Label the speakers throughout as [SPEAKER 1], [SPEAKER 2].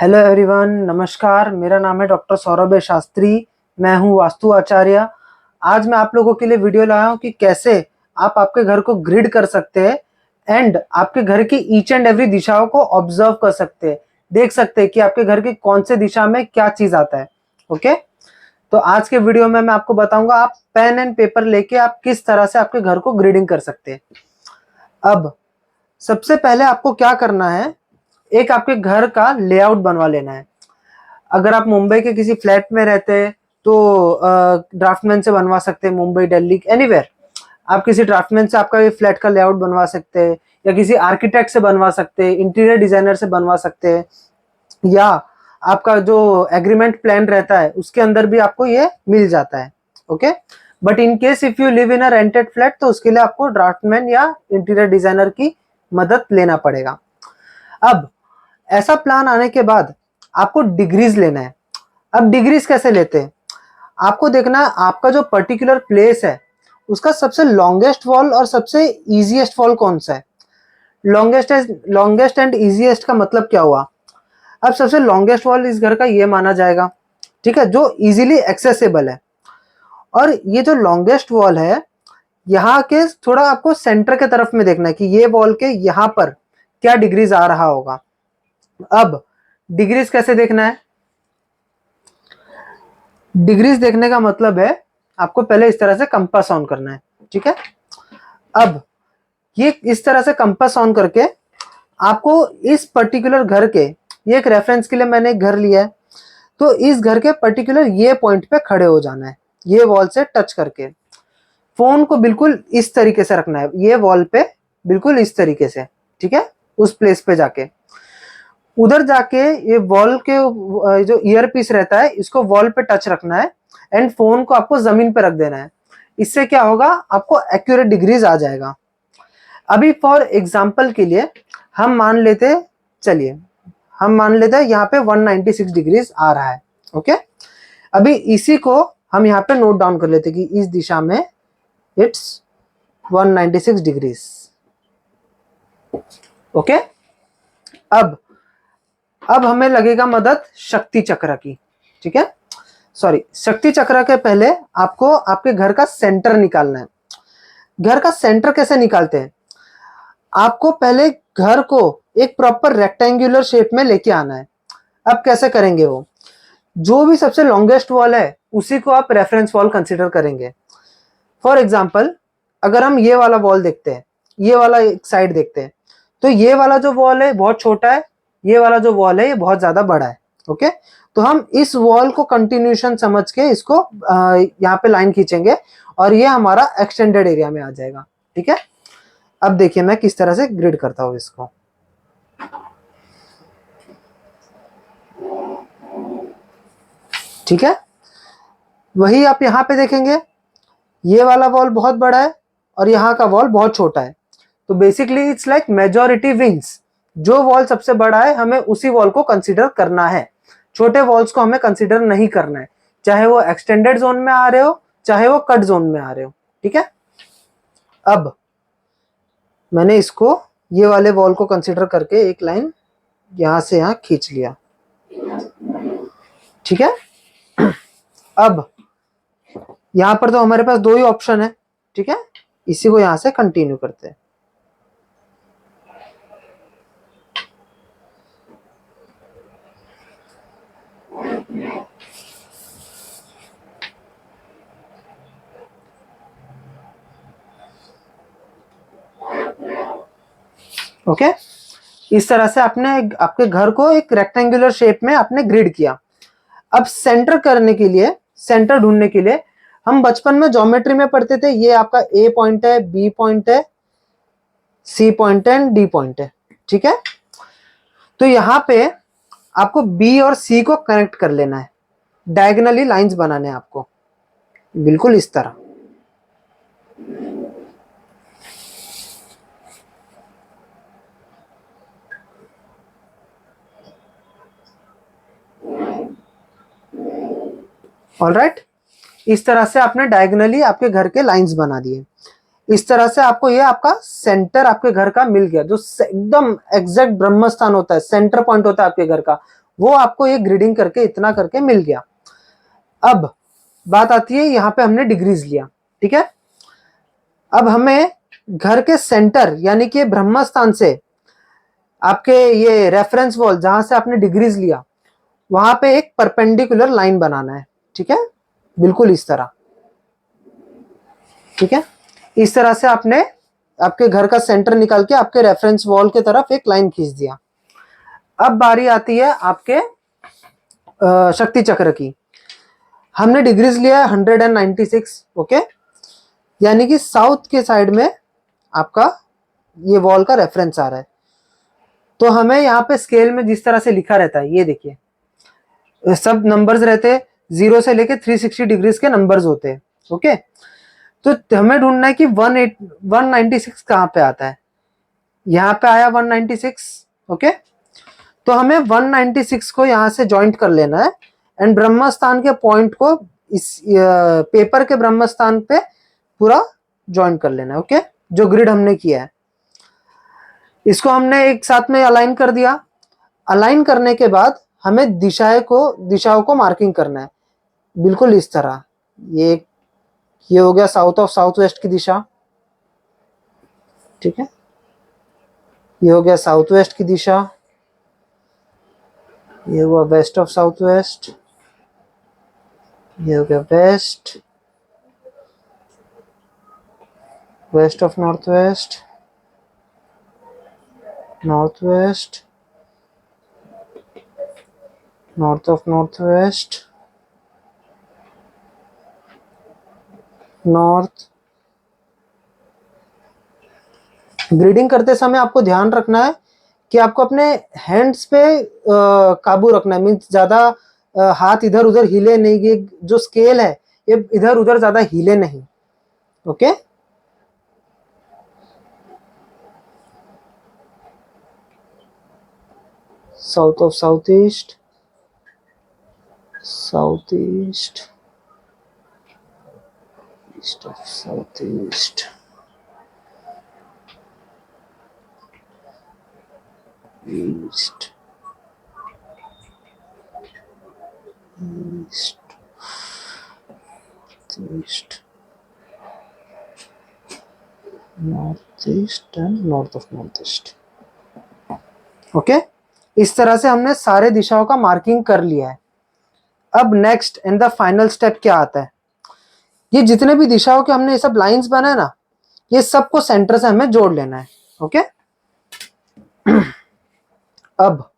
[SPEAKER 1] Hello everyone, नमस्कार। मेरा नाम है डॉक्टर सौरभ शास्त्री। मैं हूं वास्तु आचार्य। आज मैं आप लोगों के लिए वीडियो लाया हूं कि कैसे आप आपके घर को ग्रिड कर सकते हैं एंड आपके घर की ईच एंड एवरी दिशाओं को ऑब्जर्व कर सकते हैं, देख सकते हैं कि आपके घर की कौन से दिशा में क्या चीज आता है। ओके, तो आज के वीडियो में मैं आपको बताऊंगा आप पेन एंड पेपर लेके आप किस तरह से आपके घर को ग्रिडिंग कर सकते हैं। अब सबसे पहले आपको क्या करना है, एक आपके घर का लेआउट बनवा लेना है। अगर आप मुंबई के किसी फ्लैट में रहते हैं तो ड्राफ्टमैन से बनवा सकते हैं, मुंबई, दिल्ली, एनीवेयर। आप किसी ड्राफ्टमैन से आपका फ्लैट का लेआउट बनवा सकते हैं, या किसी आर्किटेक्ट से बनवा सकते हैं, इंटीरियर डिजाइनर से बनवा सकते हैं, या आपका जो एग्रीमेंट प्लान रहता है उसके अंदर भी आपको ये मिल जाता है। Okay, but in case if you live in a rented flat तो उसके लिए आपको ड्राफ्टमैन या इंटीरियर डिजाइनर की मदद लेना पड़ेगा। अब ऐसा प्लान आने के बाद आपको डिग्रीज लेना है। अब डिग्रीज कैसे लेते हैं, आपको देखना है आपका जो पर्टिकुलर प्लेस है उसका सबसे लॉन्गेस्ट वॉल और सबसे इजीएस्ट वॉल कौन सा है। लॉन्गेस्ट एंड इजीएस्ट का मतलब क्या हुआ। अब सबसे लॉन्गेस्ट वॉल इस घर का ये माना जाएगा, ठीक है, जो इजीली एक्सेसिबल है। और ये जो लॉन्गेस्ट वॉल है यहाँ के थोड़ा आपको सेंटर के तरफ में देखना है कि ये वॉल के यहाँ पर क्या डिग्रीज आ रहा होगा। अब डिग्रीज कैसे देखना है, डिग्रीज देखने का मतलब है आपको पहले इस तरह से कंपास ऑन करना है, ठीक है। अब ये इस तरह से कंपास ऑन करके आपको इस पर्टिकुलर घर के, ये एक रेफरेंस के लिए मैंने एक घर लिया है, तो इस घर के पर्टिकुलर ये पॉइंट पे खड़े हो जाना है, ये वॉल से टच करके। फोन को बिल्कुल इस तरीके से रखना है, ये वॉल पे बिल्कुल इस तरीके से, ठीक है। उस प्लेस पे जाके उधर जाके ये वॉल के जो ईयर पीस रहता है इसको वॉल पे टच रखना है एंड फोन को आपको जमीन पे रख देना है। इससे क्या होगा, आपको एक्यूरेट डिग्रीज आ जाएगा। अभी फॉर एग्जांपल के लिए हम मान लेते, चलिए हम मान लेते हैं यहाँ पे 196 डिग्रीज आ रहा है। ओके, अभी इसी को हम यहाँ पे नोट डाउन कर लेते कि इस दिशा में इट्स 196 डिग्रीज। ओके, अब हमें लगेगा मदद शक्ति चक्र की, ठीक है। सॉरी, शक्ति चक्र के पहले आपको आपके घर का सेंटर निकालना है। घर का सेंटर कैसे निकालते हैं, आपको पहले घर को एक प्रॉपर रेक्टेंगुलर शेप में लेके आना है। अब कैसे करेंगे, वो जो भी सबसे लॉन्गेस्ट वॉल है उसी को आप रेफरेंस वॉल कंसीडर करेंगे। फॉर एग्जाम्पल, अगर हम ये वाला वॉल देखते हैं, ये वाला एक साइड देखते हैं, तो ये वाला जो वॉल है बहुत छोटा है, ये वाला जो वॉल है ये बहुत ज्यादा बड़ा है। ओके, तो हम इस वॉल को कंटिन्यूशन समझ के इसको यहाँ पे लाइन खींचेंगे और ये हमारा एक्सटेंडेड एरिया में आ जाएगा, ठीक है। अब देखिए मैं किस तरह से ग्रिड करता हूँ इसको। ठीक है, वही आप यहाँ पे देखेंगे, ये वाला वॉल बहुत बड़ा है और यहाँ का वॉल बहुत छोटा है। तो basically it's like majority wins, जो वॉल सबसे बड़ा है हमें उसी वॉल को कंसीडर करना है, छोटे वॉल्स को हमें कंसीडर नहीं करना है, चाहे वो एक्सटेंडेड जोन में आ रहे हो चाहे वो कट जोन में आ रहे हो, ठीक है। अब मैंने इसको ये वाले वॉल को कंसीडर करके एक लाइन यहां से यहां खींच लिया, ठीक है। अब यहां पर तो हमारे पास दो ही ऑप्शन है, ठीक है, इसी को यहां से कंटिन्यू करते हैं। ओके, इस तरह से आपने आपके घर को एक रेक्टेंगुलर शेप में आपने ग्रिड किया। अब सेंटर करने के लिए, सेंटर ढूंढने के लिए हम बचपन में ज्योमेट्री में पढ़ते थे, ये आपका ए पॉइंट है, बी पॉइंट है, सी पॉइंट है एंड डी पॉइंट है, ठीक है। तो यहां पे आपको बी और सी को कनेक्ट कर लेना है, डायगोनली लाइंस बनाने हैं आपको, बिल्कुल इस तरह। ऑलराइट, इस तरह से आपने डायगोनली आपके घर के लाइंस बना दिए। इस तरह से आपको ये आपका सेंटर आपके घर का मिल गया, जो एकदम एग्जैक्ट ब्रह्म स्थान होता है, सेंटर पॉइंट होता है आपके घर का, वो आपको ये ग्रिडिंग करके इतना करके मिल गया। अब बात आती है, यहाँ पे हमने डिग्रीज लिया, ठीक है। अब हमें घर के सेंटर यानी कि ब्रह्म स्थान से आपके ये रेफरेंस वॉल जहां से आपने डिग्रीज लिया वहां पे एक परपेंडिकुलर लाइन बनाना है, ठीक है, बिल्कुल इस तरह, ठीक है। इस तरह से आपने आपके घर का सेंटर निकाल के आपके रेफरेंस वॉल की तरफ एक लाइन खींच दिया। अब बारी आती है आपके शक्ति चक्र की। हमने डिग्रीज लिया है 196, ओके, यानी कि साउथ के साइड में आपका ये वॉल का रेफरेंस आ रहा है। तो हमें यहाँ पे स्केल में जिस तरह से लिखा रहता है, ये देखिए सब नंबर्स रहते हैं, 0 से लेके 360 डिग्रीज के नंबर्स होते हैं, ओके। तो हमें ढूंढना है कि 196 कहाँ पे आता है। यहाँ पे आया 196, ओके। तो हमें 196 को यहाँ से ज्वाइंट कर लेना है एंड ब्रह्म स्थान के पॉइंट को इस पेपर के ब्रह्म स्थान पे पूरा ज्वाइंट कर लेना है, ओके, जो ग्रिड हमने किया है। इसको हमने एक साथ में अलाइन कर दिया। अलाइन करने के बाद हमें दिशाओं को मार्किंग करना है, बिल्कुल इस तरह। ये हो गया साउथ ऑफ साउथ वेस्ट की दिशा, ठीक है। ये हो गया साउथ वेस्ट की दिशा, ये हुआ वेस्ट ऑफ साउथ वेस्ट, ये हो गया west, west of north west, north west, north of north west, north. Gridding करते समय आपको ध्यान रखना है कि आपको अपने हैंड्स पे काबू रखना है, मीन्स ज्यादा हाथ इधर उधर हिले नहीं, ये जो स्केल है ये इधर उधर ज्यादा हिले नहीं, okay. South of south east, south east, east of south east, east, east, east, north east and north of north east, okay. इस तरह से हमने सारे दिशाओं का मार्किंग कर लिया है। अब next and the final step क्या आता है, ये जितने भी दिशाओं के हमने ये सब लाइंस बनाए ना, ये सबको सेंटर से हमें जोड़ लेना है, ओके। अब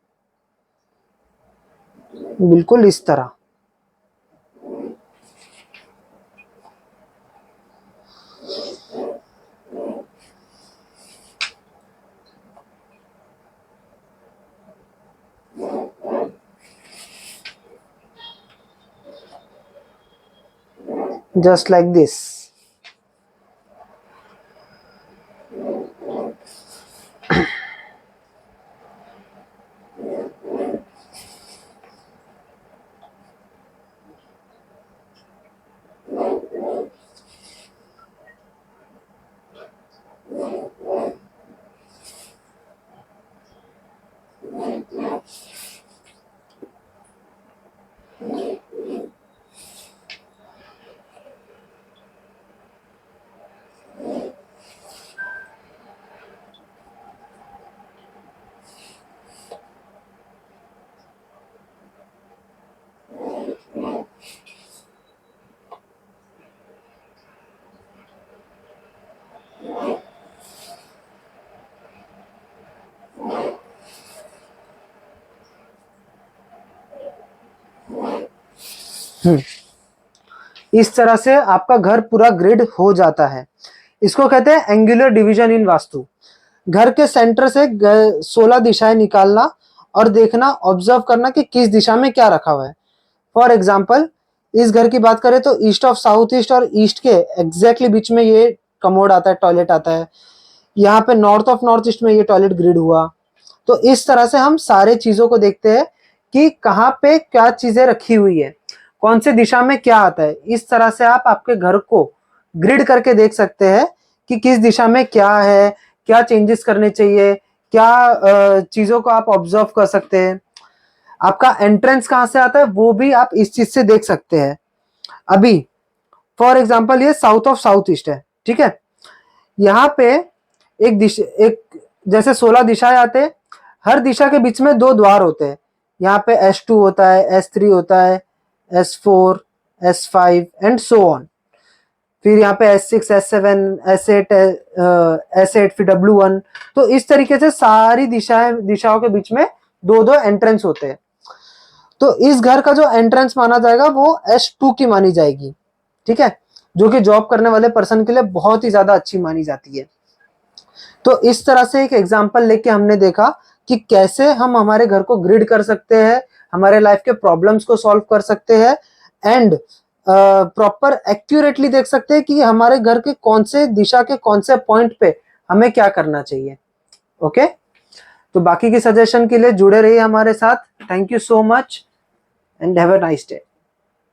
[SPEAKER 1] बिल्कुल इस तरह just like this. इस तरह से आपका घर पूरा ग्रिड हो जाता है। इसको कहते हैं एंगुलर डिवीजन इन वास्तु। घर के सेंटर से 16 दिशाएं निकालना और देखना, ऑब्जर्व करना कि किस दिशा में क्या रखा हुआ है। फॉर एग्जाम्पल इस घर की बात करें तो ईस्ट ऑफ साउथ ईस्ट और ईस्ट के एग्जैक्टली बीच में ये कमोड आता है, टॉयलेट आता है। यहाँ पे नॉर्थ ऑफ नॉर्थ ईस्ट में ये टॉयलेट ग्रिड हुआ। तो इस तरह से हम सारे चीजों को देखते हैं कि कहाँ पे क्या चीजें रखी हुई है, कौन से दिशा में क्या आता है। इस तरह से आप आपके घर को ग्रिड करके देख सकते हैं कि किस दिशा में क्या है, क्या चेंजेस करने चाहिए, क्या चीजों को आप ऑब्जर्व कर सकते हैं। आपका एंट्रेंस कहाँ से आता है वो भी आप इस चीज से देख सकते हैं। अभी फॉर एग्जाम्पल ये साउथ ऑफ साउथ ईस्ट है, ठीक है। यहाँ पे एक जैसे 16 दिशाएं आते हैं, हर दिशा के बीच में 2 द्वार होते हैं। यहाँ पे S2 होता है, S3 होता है, S4, S5 and so on. फिर यहाँ पे S6, S7, S8, S8 फिर W1। तो इस तरीके से सारी दिशाओं के बीच में 2-2 एंट्रेंस होते हैं। तो इस घर का जो एंट्रेंस माना जाएगा वो S2 की मानी जाएगी, ठीक है, जो कि जॉब करने वाले पर्सन के लिए बहुत ही ज्यादा अच्छी मानी जाती है। तो इस तरह से एक एग्जाम्पल लेके हमने देखा कि कैसे हम हमारे घर को ग्रिड कर सकते हैं, हमारे लाइफ के प्रॉब्लम्स को सॉल्व कर सकते हैं एंड प्रॉपर एक्यूरेटली देख सकते हैं कि हमारे घर के कौन से दिशा के कौन से पॉइंट पे हमें क्या करना चाहिए। ओके, तो बाकी की सजेशन के लिए जुड़े रहिए हमारे साथ। Thank you so much and have a nice day.